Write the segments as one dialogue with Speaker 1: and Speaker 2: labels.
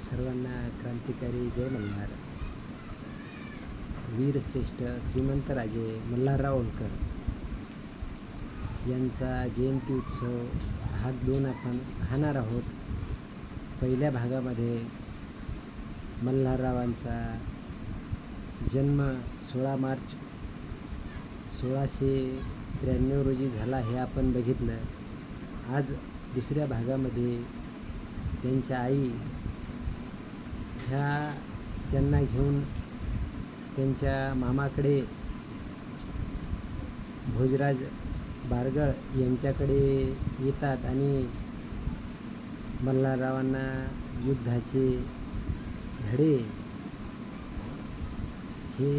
Speaker 1: सर्वांना क्रांतिकारी जय मल्हार. वीरश्रेष्ठ श्रीमंत राजे मल्हारराव होळकर यांचा जयंती उत्सव भाग 2 आपण पाहणार आहोत. पहिल्या भागामध्ये मल्हाररावांचा जन्म 16 मार्च 1693 रोजी झाला हे आपण बघितलं. आज दुसऱ्या भागामध्ये त्यांच्या आई ह्या त्यांना घेऊन त्यांच्या मामाकडे भोजराज बारगळ यांच्याकडे येतात आणि मल्हाररावांना युद्धाचे धडे हे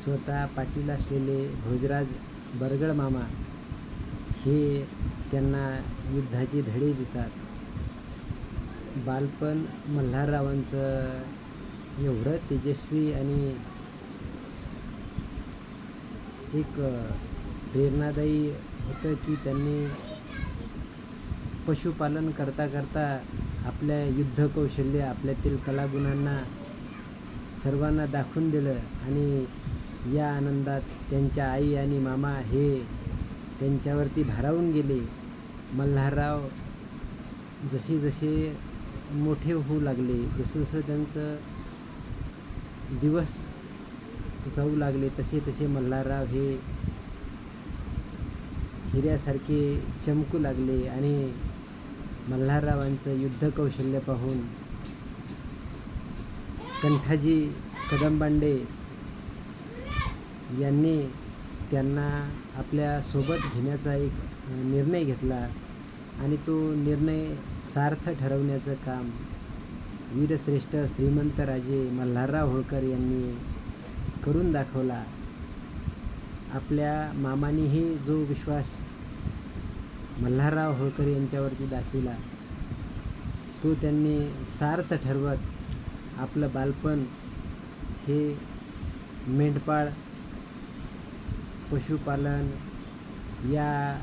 Speaker 1: स्वतः पाटील असलेले भोजराज बरगळ मामा हे त्यांना युद्धाचे धडे देतात. बालपण मल्हाररावांचं एवढं तेजस्वी आणि एक प्रेरणादायी होतं की त्यांनी पशुपालन करता करता आपल्या युद्धकौशल्य आपल्यातील कलागुणांना सर्वांना दाखवून दिलं आणि या आनंदात त्यांच्या आई आणि मामा हे त्यांच्यावरती भारावून गेले. मल्हारराव जसे जसे मोठे होऊ लागले, जसं जसं त्यांचं दिवस जाऊ लागले तसे तसे मल्हारराव हे हिऱ्यासारखे चमकू लागले आणि मल्हाररावांचं युद्धकौशल्य पाहून कंठाजी कदमबांडे यांनी त्यांना आपल्या सोबत घेण्याचा एक निर्णय घेतला आणि तो निर्णय सार्थ ठरवण्याचं काम वीरश्रेष्ठ श्रीमंत राजे मल्हारराव होळकर यांनी करून दाखवला. आपल्या मामानीही जो विश्वास मल्हारराव होळकर यांच्यावरती दाखविला तो त्यांनी सार्थ ठरवत आपलं बालपण हे मेंढपाळ पशुपालन या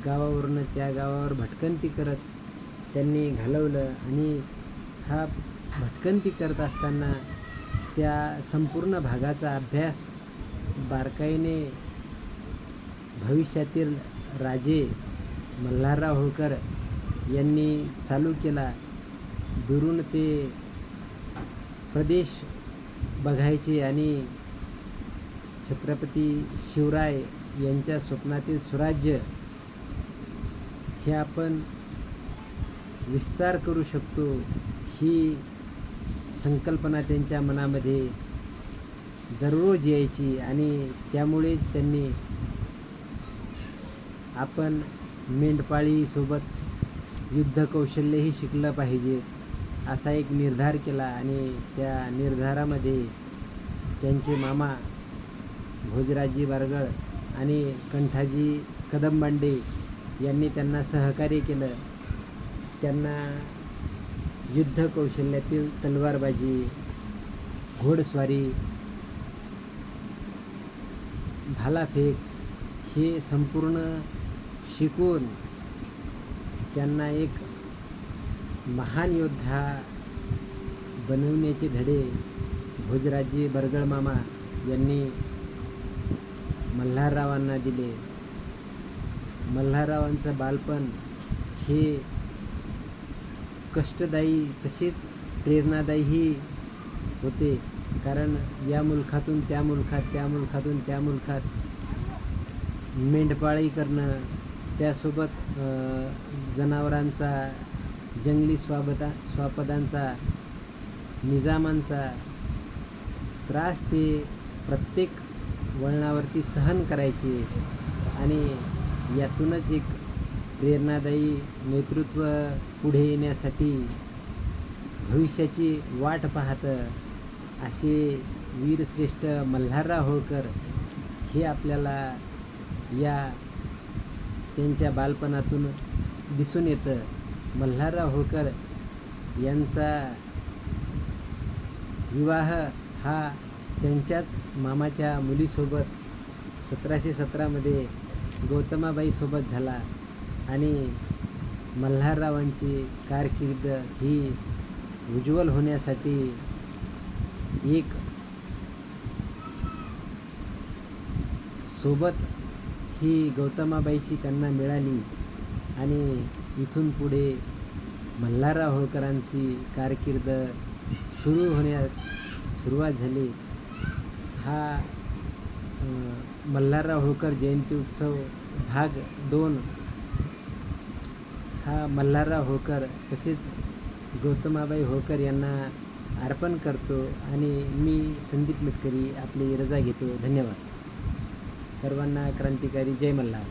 Speaker 1: गावावरून त्या गावावर भटकंती करत त्यांनी घालवलं आणि हा भटकंती करत असताना त्या संपूर्ण भागाचा अभ्यास बारकाईने भविष्यातील राजे मल्हारराव होळकर यांनी चालू केला. दुरून ते प्रदेश बघायचे आणि छत्रपती शिवराय यांच्या स्वप्नातील स्वराज्य हे आपण विस्तार करू शकतो ही संकल्पना त्यांच्या मनामध्ये दररोज यायची आणि त्यामुळेच त्यांनी आपण मेंढपाळीसोबत युद्धकौशल्यही शिकलं पाहिजे असा एक निर्धार केला आणि त्या निर्धारामध्ये त्यांचे मामा भोजराजी बारगळ आणि कंठाजी कदमबांडे यांनी त्यांना सहकार्य केलं. त्यांना युद्धकौशल्यातील तलवारबाजी, घोडस्वारी, भालाफेक हे संपूर्ण शिकून त्यांना एक महान योद्धा बनवण्याचे धडे भोजराजी बरगळ मामा यांनी मल्हाररावांना दिले. मल्हाररावांचं बालपण हे कष्टदायी तसेच प्रेरणादायीही होते, कारण या मुलखातून त्या मुलखात, त्या मुलखातून त्या मुलखात मेंढपाळी करणं, त्यासोबत जनावरांचा, जंगली स्वापदांचा, निजामांचा त्रास ते प्रत्येक वळणावरती सहन करायचे आणि यातूनच एक प्रेरणादायी नेतृत्व पुढे येण्यासाठी भविष्याची वाट पाहतं असे वीरश्रेष्ठ मल्हारराव होळकर हे आपल्याला या त्यांच्या बालपणातून दिसून येतं. मल्हारराव होळकर यांचा विवाह हा त्यांच्याच मामाच्या मुलीसोबत 1717 गौतमाबाईसोबत झाला आणि मल्हाररावांची कारकीर्द ही उज्ज्वल होण्यासाठी एक सोबत ही गौतमाबाईची त्यांना मिळाली आणि इथून पुढे मल्हारराव होळकरांची कारकीर्द सुरुवात झाली. हा मल्हारराव होळकर जयंती उत्सव भाग 2 हा मल्हारराव होळकर तसेच गौतमाबाई होळकर यांना अर्पण करतो आणि मी संदीप मिटकरी आपली रजा घेतो. धन्यवाद. सर्वांना क्रांतिकारी जय मल्हार.